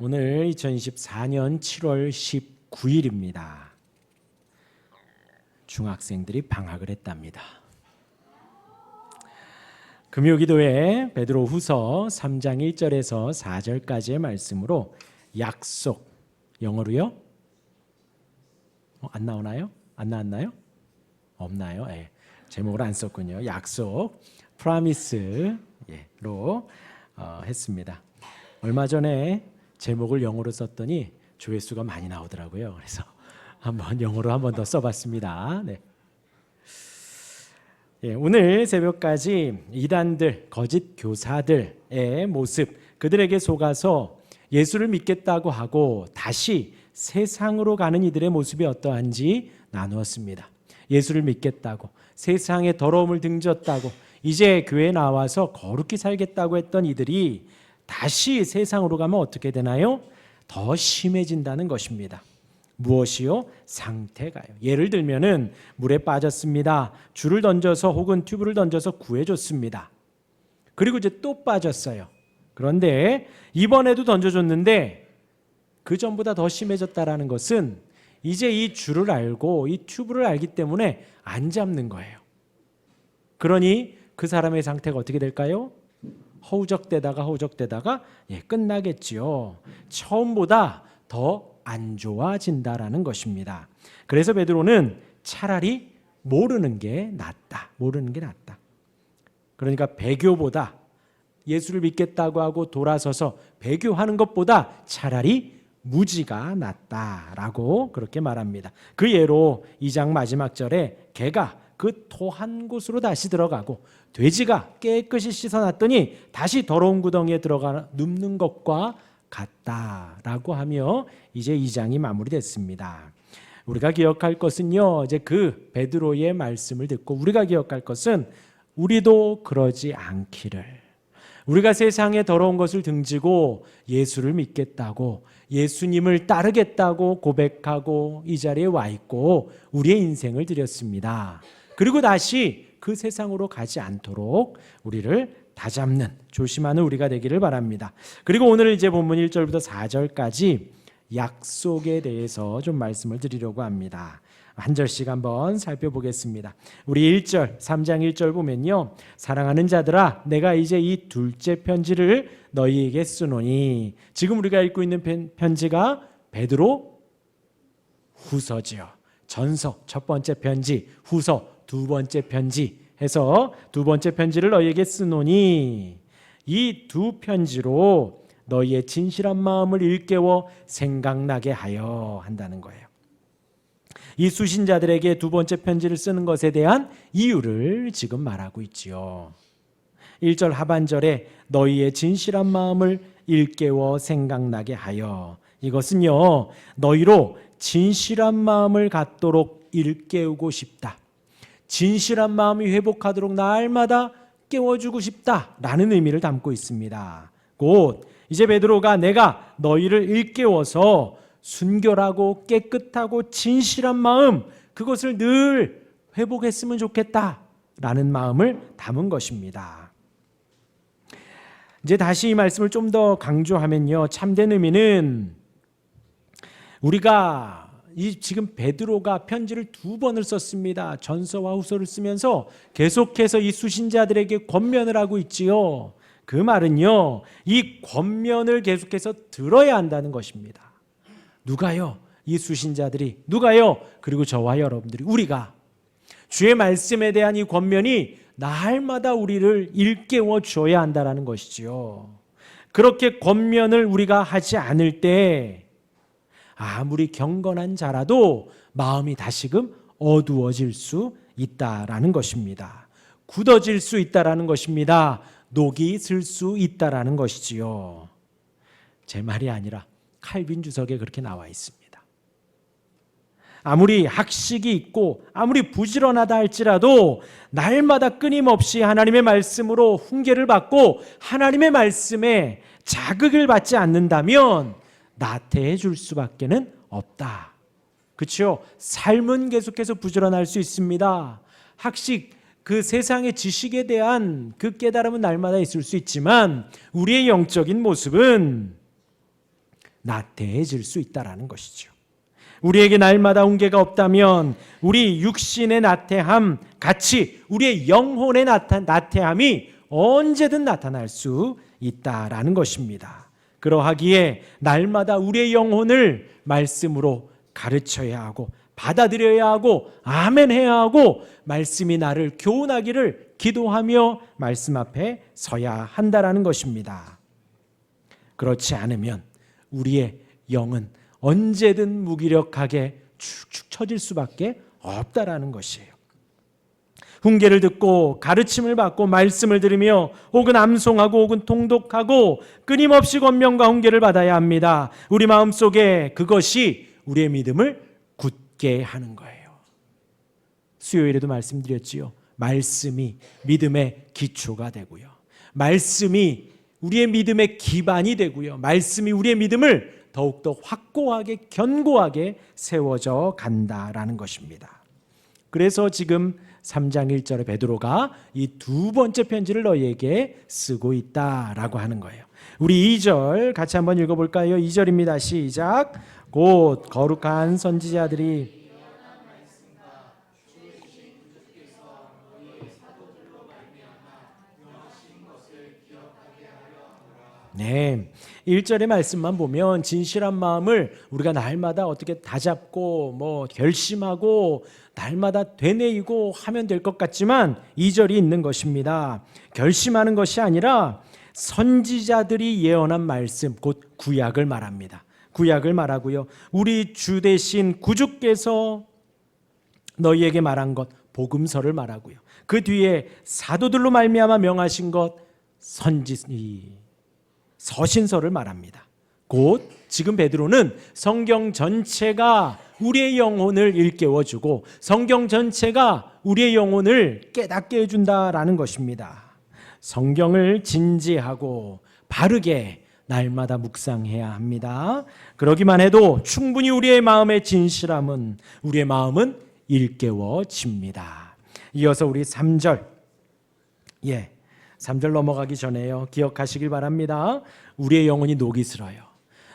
오늘 2024년 7월 19일입니다. 중학생들이 방학을 했답니다. 금요기도회 베드로후서 3장 1절에서 4절까지의 말씀으로 약속, 영어로요? 안 나오나요? 안 나왔나요? 없나요? 예. 제목을 안 썼군요. 약속, promise로 했습니다. 얼마 전에 제목을 영어로 썼더니 조회수가 많이 나오더라고요. 그래서 한번 영어로 한 번 더 써봤습니다. 네. 예, 오늘 새벽까지 이단들, 거짓 교사들의 모습, 그들에게 속아서 예수를 믿겠다고 하고 다시 세상으로 가는 이들의 모습이 어떠한지 나누었습니다. 예수를 믿겠다고, 세상의 더러움을 등졌다고, 이제 교회에 나와서 거룩히 살겠다고 했던 이들이 다시 세상으로 가면 어떻게 되나요? 더 심해진다는 것입니다. 무엇이요? 상태가요. 예를 들면은 물에 빠졌습니다. 줄을 던져서 혹은 튜브를 던져서 구해줬습니다. 그리고 이제 또 빠졌어요. 그런데 이번에도 던져줬는데 그 전보다 더 심해졌다라는 것은 이제 이 줄을 알고 이 튜브를 알기 때문에 안 잡는 거예요. 그러니 그 사람의 상태가 어떻게 될까요? 허우적대다가 끝나겠지요. 처음보다 더 안 좋아진다라는 것입니다. 그래서 베드로는 차라리 모르는 게 낫다. 그러니까 배교보다, 예수를 믿겠다고 하고 돌아서서 배교하는 것보다 차라리 무지가 낫다라고 그렇게 말합니다. 그 예로 2장 마지막 절에 개가 그 토한 곳으로 다시 들어가고 돼지가 깨끗이 씻어놨더니 다시 더러운 구덩이에 들어가 눕는 것과 같다라고 하며 이제 2장이 마무리됐습니다. 우리가 기억할 것은요, 이제 그 베드로의 말씀을 듣고 우리가 기억할 것은 우리도 그러지 않기를, 우리가 세상의 더러운 것을 등지고 예수를 믿겠다고, 예수님을 따르겠다고 고백하고 이 자리에 와 있고 우리의 인생을 드렸습니다. 그리고 다시 그 세상으로 가지 않도록 우리를 다잡는, 조심하는 우리가 되기를 바랍니다. 그리고 오늘 이제 본문 1절부터 4절까지 약속에 대해서 좀 말씀을 드리려고 합니다. 한 절씩 한번 살펴보겠습니다. 우리 1절, 3장 1절 보면요, 사랑하는 자들아, 내가 이제 이 둘째 편지를 너희에게 쓰노니, 지금 우리가 읽고 있는 편지가 베드로 후서지요. 전서 첫 번째 편지, 후서 두 번째 편지 해서 두 번째 편지를 너희에게 쓰노니, 이 두 편지로 너희의 진실한 마음을 일깨워 생각나게 하여 한다는 거예요. 이 수신자들에게 두 번째 편지를 쓰는 것에 대한 이유를 지금 말하고 있지요. 1절 하반절에 너희의 진실한 마음을 일깨워 생각나게 하여, 이것은요, 너희로 진실한 마음을 갖도록 일깨우고 싶다, 진실한 마음이 회복하도록 날마다 깨워주고 싶다라는 의미를 담고 있습니다. 곧 이제 베드로가 내가 너희를 일깨워서 순결하고 깨끗하고 진실한 마음, 그것을 늘 회복했으면 좋겠다라는 마음을 담은 것입니다. 이제 다시 이 말씀을 좀 더 강조하면요, 참된 의미는 우리가 지금 베드로가 편지를 두 번을 썼습니다. 전서와 후서를 쓰면서 계속해서 이 수신자들에게 권면을 하고 있지요. 그 말은요, 이 권면을 계속해서 들어야 한다는 것입니다. 누가요? 이 수신자들이. 누가요? 그리고 저와 여러분들이, 우리가 주의 말씀에 대한 이 권면이 날마다 우리를 일깨워 줘야 한다는 것이지요. 그렇게 권면을 우리가 하지 않을 때 아무리 경건한 자라도 마음이 다시금 어두워질 수 있다라는 것입니다. 굳어질 수 있다라는 것입니다. 녹이 슬 수 있다라는 것이지요. 제 말이 아니라 칼빈 주석에 그렇게 나와 있습니다. 아무리 학식이 있고 아무리 부지런하다 할지라도 날마다 끊임없이 하나님의 말씀으로 훈계를 받고 하나님의 말씀에 자극을 받지 않는다면 나태해 줄 수밖에는 없다. 그렇죠? 삶은 계속해서 부지런할 수 있습니다. 학식, 그 세상의 지식에 대한 그 깨달음은 날마다 있을 수 있지만 우리의 영적인 모습은 나태해질 수 있다라는 것이죠. 우리에게 날마다 훈계가 없다면 우리 육신의 나태함 같이 우리의 영혼의 나태함이 언제든 나타날 수 있다라는 것입니다. 그러하기에 날마다 우리의 영혼을 말씀으로 가르쳐야 하고 받아들여야 하고 아멘해야 하고 말씀이 나를 교훈하기를 기도하며 말씀 앞에 서야 한다라는 것입니다. 그렇지 않으면 우리의 영은 언제든 무기력하게 축축 처질 수밖에 없다라는 것이에요. 훈계를 듣고 가르침을 받고 말씀을 들으며 혹은 암송하고 혹은 통독하고 끊임없이 권면과 훈계를 받아야 합니다. 우리 마음속에 그것이 우리의 믿음을 굳게 하는 거예요. 수요일에도 말씀드렸지요. 말씀이 믿음의 기초가 되고요. 말씀이 우리의 믿음의 기반이 되고요. 말씀이 우리의 믿음을 더욱더 확고하게 견고하게 세워져 간다라는 것입니다. 그래서 지금 3장 1절에 베드로가 이 두 번째 편지를 너희에게 쓰고 있다라고 하는 거예요. 우리 2절 같이 한번 읽어볼까요? 2절입니다. 시작. 곧 거룩한 선지자들이 네, 1절의 말씀만 보면 진실한 마음을 우리가 날마다 어떻게 다잡고 결심하고 날마다 되뇌이고 하면 될 것 같지만 2절이 있는 것입니다. 결심하는 것이 아니라 선지자들이 예언한 말씀, 곧 구약을 말합니다. 구약을 말하고요. 우리 주 대신 구주께서 너희에게 말한 것, 복음서를 말하고요. 그 뒤에 사도들로 말미암아 명하신 것, 서신서를 말합니다. 곧 지금 베드로는 성경 전체가 우리의 영혼을 일깨워주고 성경 전체가 우리의 영혼을 깨닫게 해준다라는 것입니다. 성경을 진지하고 바르게 날마다 묵상해야 합니다. 그러기만 해도 충분히 우리의 마음의 진실함은 우리의 마음은 일깨워집니다. 이어서 우리 3절 3절 넘어가기 전에요. 기억하시길 바랍니다. 우리의 영혼이 녹이 슬어요.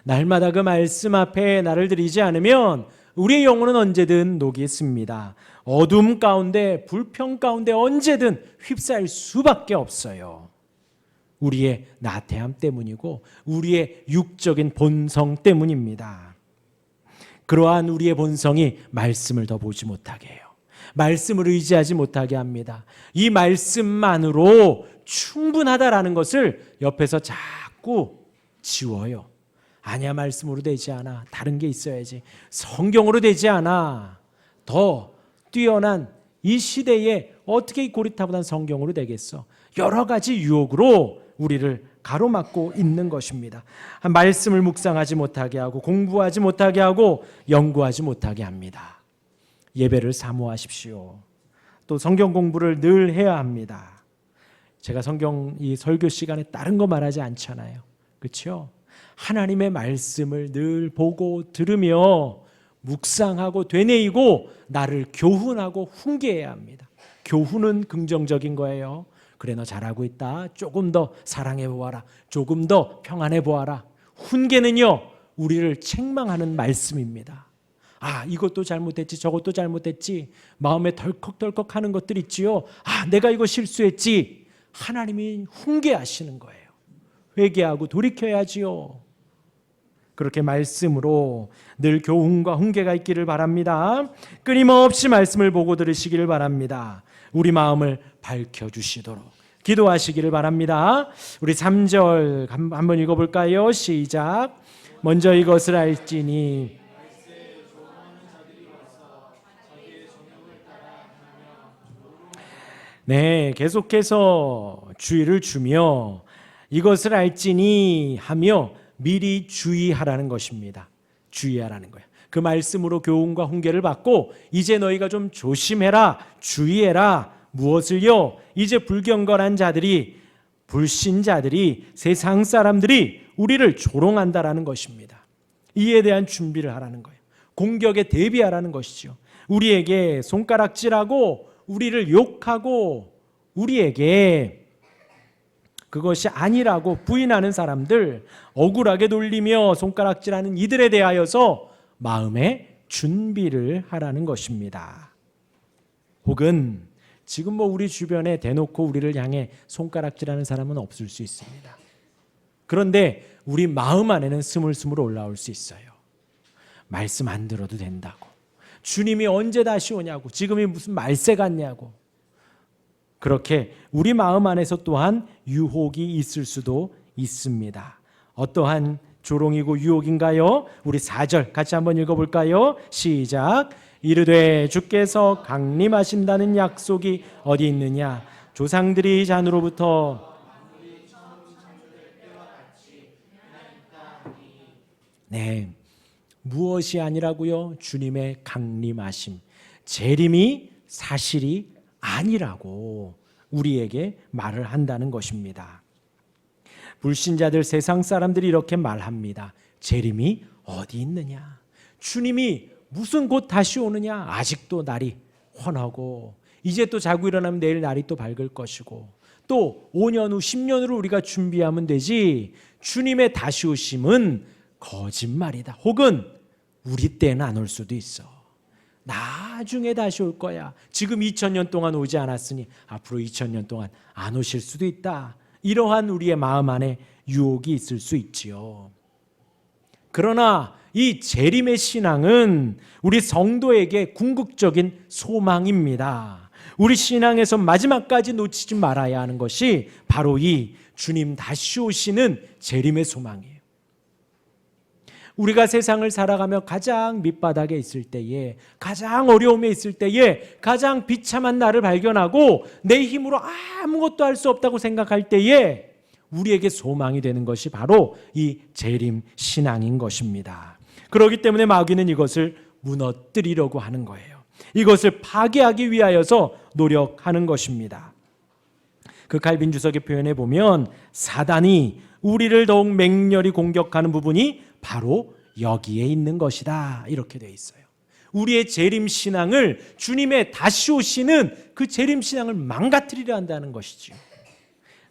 날마다 그 말씀 앞에 나를 들이지 않으면 우리의 영혼은 언제든 녹이 씁니다. 어둠 가운데 불평 가운데 언제든 휩싸일 수밖에 없어요. 우리의 나태함 때문이고 우리의 육적인 본성 때문입니다. 그러한 우리의 본성이 말씀을 더 보지 못하게 해요. 말씀을 의지하지 못하게 합니다. 이 말씀만으로 충분하다라는 것을 옆에서 자꾸 지워요. 아니야, 말씀으로 되지 않아. 다른 게 있어야지. 성경으로 되지 않아. 더 뛰어난 이 시대에 어떻게 이 고리타분한 성경으로 되겠어. 여러 가지 유혹으로 우리를 가로막고 있는 것입니다. 말씀을 묵상하지 못하게 하고 공부하지 못하게 하고 연구하지 못하게 합니다. 예배를 사모하십시오. 또 성경 공부를 늘 해야 합니다. 제가 성경 이 설교 시간에 다른 거 말하지 않잖아요. 그렇죠? 하나님의 말씀을 늘 보고 들으며 묵상하고 되뇌이고 나를 교훈하고 훈계해야 합니다. 교훈은 긍정적인 거예요. 그래, 너 잘하고 있다. 조금 더 사랑해 보아라. 조금 더 평안해 보아라. 훈계는요, 우리를 책망하는 말씀입니다. 아, 이것도 잘못했지, 저것도 잘못했지. 마음에 덜컥덜컥 하는 것들 있지요. 아, 내가 이거 실수했지. 하나님이 훈계하시는 거예요. 회개하고 돌이켜야지요. 그렇게 말씀으로 늘 교훈과 훈계가 있기를 바랍니다. 끊임없이 말씀을 보고 들으시기를 바랍니다. 우리 마음을 밝혀주시도록 기도하시기를 바랍니다. 우리 3절 한번 읽어볼까요? 시작. 먼저 이것을 알지니 네, 계속해서 주의를 주며 이것을 알지니 하며 미리 주의하라는 것입니다. 주의하라는 거예요. 그 말씀으로 교훈과 훈계를 받고 이제 너희가 좀 조심해라, 주의해라. 무엇을요? 이제 불경건한 자들이, 불신자들이, 세상 사람들이 우리를 조롱한다라는 것입니다. 이에 대한 준비를 하라는 거예요. 공격에 대비하라는 것이죠. 우리에게 손가락질하고 우리를 욕하고 우리에게 그것이 아니라고 부인하는 사람들, 억울하게 놀리며 손가락질하는 이들에 대하여서 마음의 준비를 하라는 것입니다. 혹은 지금 우리 주변에 대놓고 우리를 향해 손가락질하는 사람은 없을 수 있습니다. 그런데 우리 마음 안에는 스물스물 올라올 수 있어요. 말씀 안 들어도 된다고, 주님이 언제 다시 오냐고, 지금이 무슨 말세 같냐고, 그렇게 우리 마음 안에서 또한 유혹이 있을 수도 있습니다. 어떠한 조롱이고 유혹인가요? 우리 4절 같이 한번 읽어볼까요? 시작. 이르되 주께서 강림하신다는 약속이 어디 있느냐? 조상들이 잔으로부터 네, 무엇이 아니라고요? 주님의 강림하심, 재림이 사실이 아니라고 우리에게 말을 한다는 것입니다. 불신자들, 세상 사람들이 이렇게 말합니다. 재림이 어디 있느냐? 주님이 무슨 곧 다시 오느냐? 아직도 날이 훤하고, 이제 또 자고 일어나면 내일 날이 또 밝을 것이고, 또 5년 후 10년 후를 우리가 준비하면 되지, 주님의 다시 오심은 거짓말이다. 혹은 우리 때는 안 올 수도 있어. 나중에 다시 올 거야. 지금 2000년 동안 오지 않았으니 앞으로 2000년 동안 안 오실 수도 있다. 이러한 우리의 마음 안에 유혹이 있을 수 있지요. 그러나 이 재림의 신앙은 우리 성도에게 궁극적인 소망입니다. 우리 신앙에서 마지막까지 놓치지 말아야 하는 것이 바로 이 주님 다시 오시는 재림의 소망이에요. 우리가 세상을 살아가며 가장 밑바닥에 있을 때에, 가장 어려움에 있을 때에, 가장 비참한 나를 발견하고 내 힘으로 아무것도 할 수 없다고 생각할 때에 우리에게 소망이 되는 것이 바로 이 재림 신앙인 것입니다. 그렇기 때문에 마귀는 이것을 무너뜨리려고 하는 거예요. 이것을 파괴하기 위하여서 노력하는 것입니다. 그 칼빈 주석의 표현에 보면 사단이 우리를 더욱 맹렬히 공격하는 부분이 바로 여기에 있는 것이다, 이렇게 되어 있어요. 우리의 재림 신앙을, 주님의 다시 오시는 그 재림 신앙을 망가뜨리려 한다는 것이죠.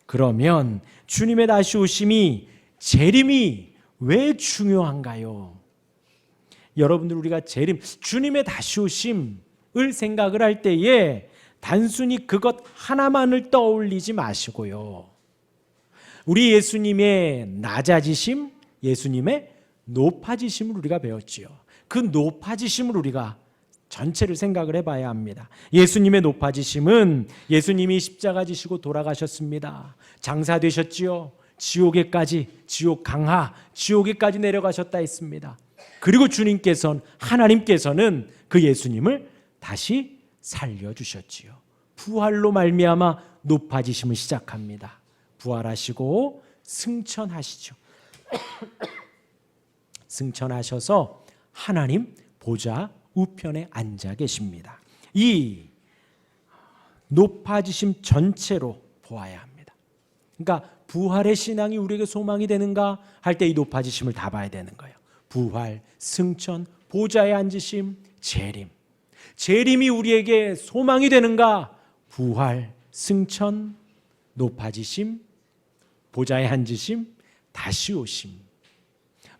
그러면 주님의 다시 오심이, 재림이 왜 중요한가요? 여러분들, 우리가 재림, 주님의 다시 오심을 생각을 할 때에 단순히 그것 하나만을 떠올리지 마시고요, 우리 예수님의 낮아지심, 예수님의 높아지심을 우리가 배웠지요. 그 높아지심을 우리가 전체를 생각을 해봐야 합니다. 예수님의 높아지심은 예수님이 십자가 지시고 돌아가셨습니다. 장사되셨지요. 지옥에까지, 지옥 강하, 지옥에까지 내려가셨다 했습니다. 그리고 주님께서는, 하나님께서는 그 예수님을 다시 살려주셨지요. 부활로 말미암아 높아지심을 시작합니다. 부활하시고 승천하시죠. 승천하셔서 하나님 보좌 우편에 앉아 계십니다. 이 높아지심 전체로 보아야 합니다. 그러니까 부활의 신앙이 우리에게 소망이 되는가 할 때 이 높아지심을 다 봐야 되는 거예요. 부활, 승천, 보좌에 앉으심, 재림. 재림이 우리에게 소망이 되는가? 부활, 승천, 높아지심, 보좌에 앉으심, 다시 오심.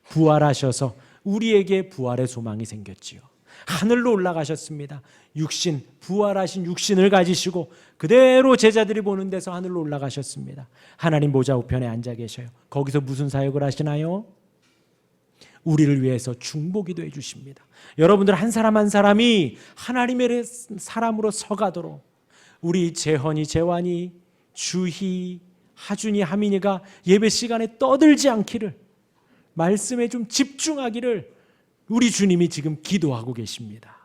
부활하셔서 우리에게 부활의 소망이 생겼지요. 하늘로 올라가셨습니다. 육신, 부활하신 육신을 가지시고 그대로 제자들이 보는 데서 하늘로 올라가셨습니다. 하나님 보좌 우편에 앉아 계셔요. 거기서 무슨 사역을 하시나요? 우리를 위해서 중보기도해 주십니다. 여러분들 한 사람 한 사람이 하나님의 사람으로 서가도록, 우리 재헌이, 재환이, 주희, 하준이, 하민이가 예배 시간에 떠들지 않기를, 말씀에 좀 집중하기를 우리 주님이 지금 기도하고 계십니다.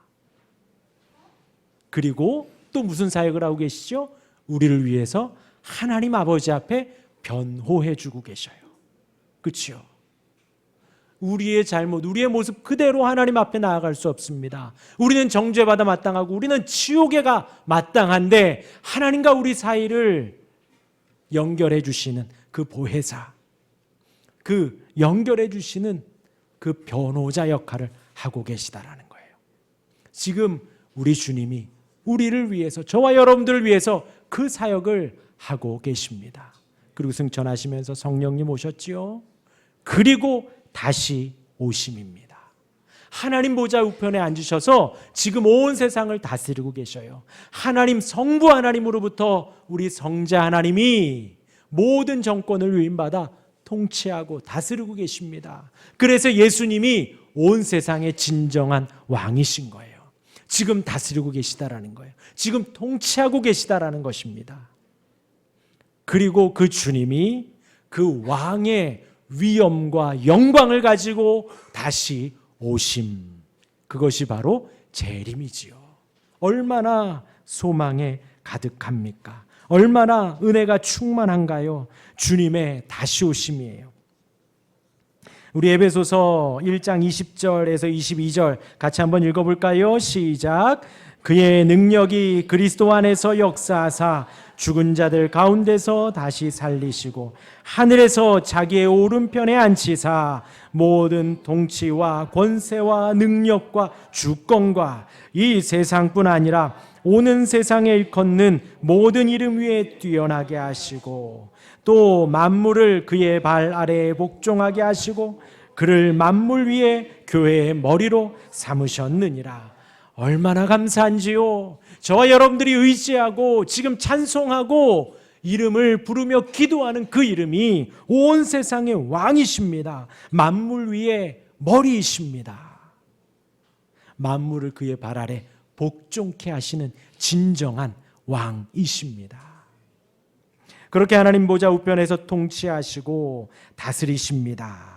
그리고 또 무슨 사역을 하고 계시죠? 우리를 위해서 하나님 아버지 앞에 변호해 주고 계셔요. 그렇죠? 우리의 잘못, 우리의 모습 그대로 하나님 앞에 나아갈 수 없습니다. 우리는 정죄받아 마땅하고 우리는 지옥에 가 마땅한데, 하나님과 우리 사이를 연결해 주시는 그 보혜사, 그 연결해 주시는 그 변호자 역할을 하고 계시다라는 거예요. 지금 우리 주님이 우리를 위해서, 저와 여러분들을 위해서 그 사역을 하고 계십니다. 그리고 승천하시면서 성령님 오셨지요. 그리고 다시 오심입니다. 하나님 보좌 우편에 앉으셔서 지금 온 세상을 다스리고 계셔요. 하나님 성부 하나님으로부터 우리 성자 하나님이 모든 정권을 위임받아 통치하고 다스리고 계십니다. 그래서 예수님이 온 세상의 진정한 왕이신 거예요. 지금 다스리고 계시다라는 거예요. 지금 통치하고 계시다라는 것입니다. 그리고 그 주님이 그 왕의 위엄과 영광을 가지고 다시 오심, 그것이 바로 재림이지요. 얼마나 소망에 가득합니까? 얼마나 은혜가 충만한가요? 주님의 다시 오심이에요. 우리 에베소서 1장 20절에서 22절 같이 한번 읽어볼까요? 시작. 그의 능력이 그리스도 안에서 역사하사 죽은 자들 가운데서 다시 살리시고 하늘에서 자기의 오른편에 앉히사 모든 통치와 권세와 능력과 주권과 이 세상뿐 아니라 오는 세상에 일컫는 모든 이름 위에 뛰어나게 하시고 또 만물을 그의 발 아래에 복종하게 하시고 그를 만물 위에 교회의 머리로 삼으셨느니라. 얼마나 감사한지요. 저와 여러분들이 의지하고 지금 찬송하고 이름을 부르며 기도하는 그 이름이 온 세상의 왕이십니다. 만물 위에 머리이십니다. 만물을 그의 발 아래 복종케 하시는 진정한 왕이십니다. 그렇게 하나님 보좌 우편에서 통치하시고 다스리십니다.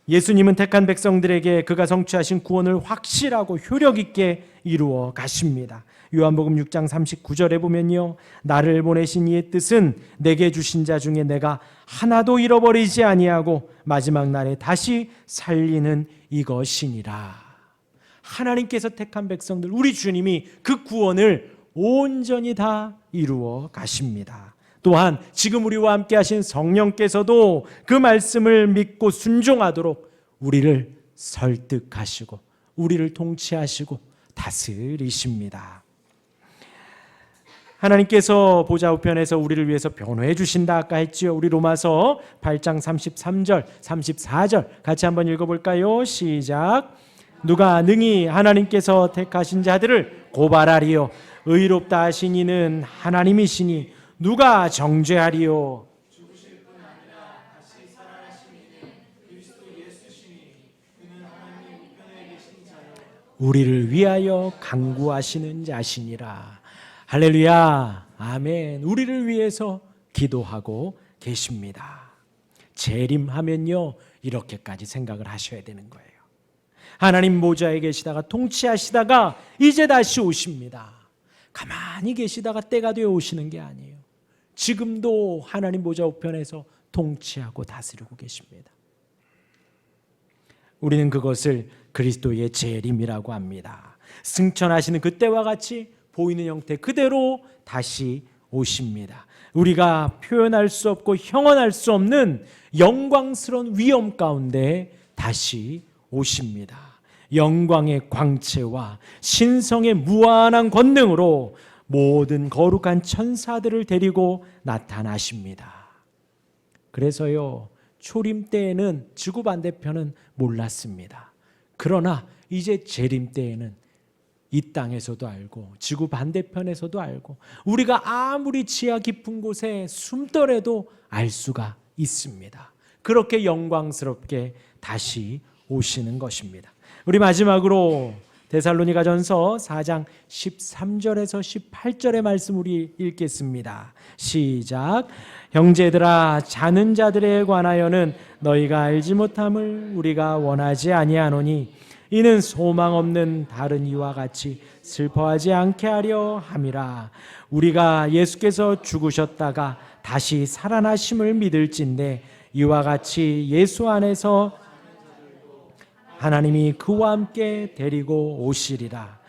예수님은 택한 백성들에게 그가 성취하신 구원을 확실하고 효력 있게 이루어 가십니다. 요한복음 6장 39절에 보면요, 나를 보내신 이의 뜻은 내게 주신 자 중에 내가 하나도 잃어버리지 아니하고 마지막 날에 다시 살리는 이것이니라. 하나님께서 택한 백성들, 우리 주님이 그 구원을 온전히 다 이루어 가십니다. 또한 지금 우리와 함께 하신 성령께서도 그 말씀을 믿고 순종하도록 우리를 설득하시고 우리를 통치하시고 다스리십니다. 하나님께서 보좌 우편에서 우리를 위해서 변호해 주신다 아까 했지요. 우리 로마서 8장 33절 34절 같이 한번 읽어볼까요? 시작. 누가 능히 하나님께서 택하신 자들을 고발하리요 의롭다 하신 이는 하나님이시니 누가 정죄하리요? 죽으실 뿐 아니라 다시 살아나신 이는 그리스도 예수시니 그는 하나님 우편에 계신 자요 우리를 위하여 간구하시는 자시니라. 할렐루야. 아멘. 우리를 위해서 기도하고 계십니다. 재림하면요 이렇게까지 생각을 하셔야 되는 거예요. 하나님 보좌에 계시다가 통치하시다가 이제 다시 오십니다. 가만히 계시다가 때가 되어 오시는 게 아니에요. 지금도 하나님 보좌 우편에서 통치하고 다스리고 계십니다. 우리는 그것을 그리스도의 재림이라고 합니다. 승천하시는 그때와 같이 보이는 형태 그대로 다시 오십니다. 우리가 표현할 수 없고 형언할 수 없는 영광스러운 위엄 가운데 다시 오십니다. 영광의 광채와 신성의 무한한 권능으로 모든 거룩한 천사들을 데리고 나타나십니다. 그래서요 초림 때에는 지구 반대편은 몰랐습니다. 그러나 이제 재림 때에는 이 땅에서도 알고 지구 반대편에서도 알고 우리가 아무리 지하 깊은 곳에 숨더라도 알 수가 있습니다. 그렇게 영광스럽게 다시 오시는 것입니다. 우리 마지막으로 데살로니가전서 4장 13절에서 18절의 말씀 우리 읽겠습니다. 시작. 형제들아 자는 자들에 관하여는 너희가 알지 못함을 우리가 원하지 아니하노니 이는 소망 없는 다른 이와 같이 슬퍼하지 않게 하려 함이라. 우리가 예수께서 죽으셨다가 다시 살아나심을 믿을진대 이와 같이 예수 안에서 하나님이 그와 함께 데리고 오시리라.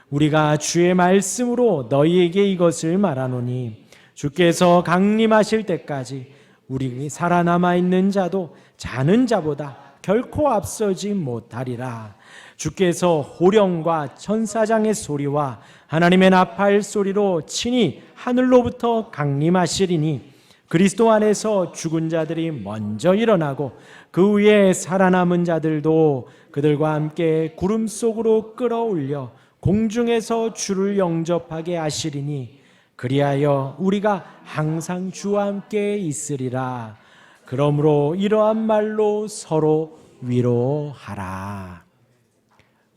우리가 주의 말씀으로 너희에게 이것을 말하노니 주께서 강림하실 때까지 우리 살아남아 있는 자도 자는 자보다 결코 앞서지 못하리라. 주께서 호령과 천사장의 소리와 하나님의 나팔 소리로 친히 하늘로부터 강림하시리니 그리스도 안에서 죽은 자들이 먼저 일어나고 그 위에 살아남은 자들도 그들과 함께 구름 속으로 끌어올려 공중에서 주를 영접하게 하시리니 그리하여 우리가 항상 주와 함께 있으리라. 그러므로 이러한 말로 서로 위로하라.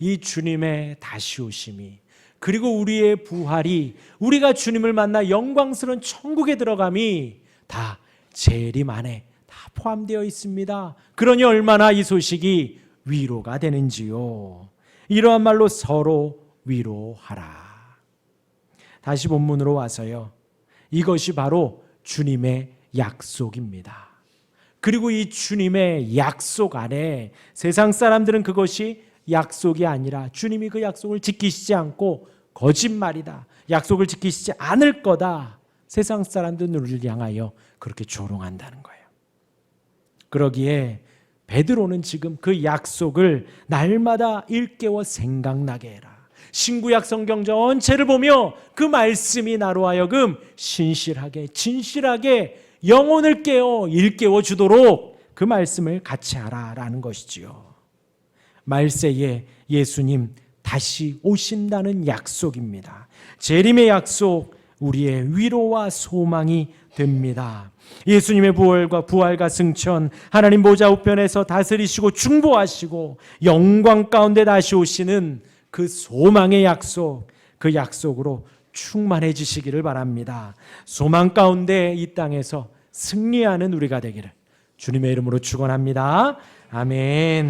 이 주님의 다시 오심이, 그리고 우리의 부활이, 우리가 주님을 만나 영광스러운 천국에 들어감이 다 재림 안에 다 포함되어 있습니다. 그러니 얼마나 이 소식이 위로가 되는지요. 이러한 말로 서로 위로하라. 다시 본문으로 와서요. 이것이 바로 주님의 약속입니다. 그리고 이 주님의 약속 안에 세상 사람들은 그것이 약속이 아니라 주님이 그 약속을 지키시지 않고 거짓말이다, 약속을 지키시지 않을 거다, 세상 사람들은 우리를 향하여 그렇게 조롱한다는 거예요. 그러기에 베드로는 지금 그 약속을 날마다 일깨워 생각나게 해라. 신구약 성경 전체를 보며 그 말씀이 나로 하여금 신실하게 진실하게 영혼을 깨워 일깨워 주도록 그 말씀을 같이 하라라는 것이지요. 말세에 예수님 다시 오신다는 약속입니다. 재림의 약속, 우리의 위로와 소망이 됩니다. 예수님의 부활과 승천, 하나님 보좌 우편에서 다스리시고 중보하시고 영광 가운데 다시 오시는 그 소망의 약속, 그 약속으로 충만해지시기를 바랍니다. 소망 가운데 이 땅에서 승리하는 우리가 되기를 주님의 이름으로 축원합니다. 아멘.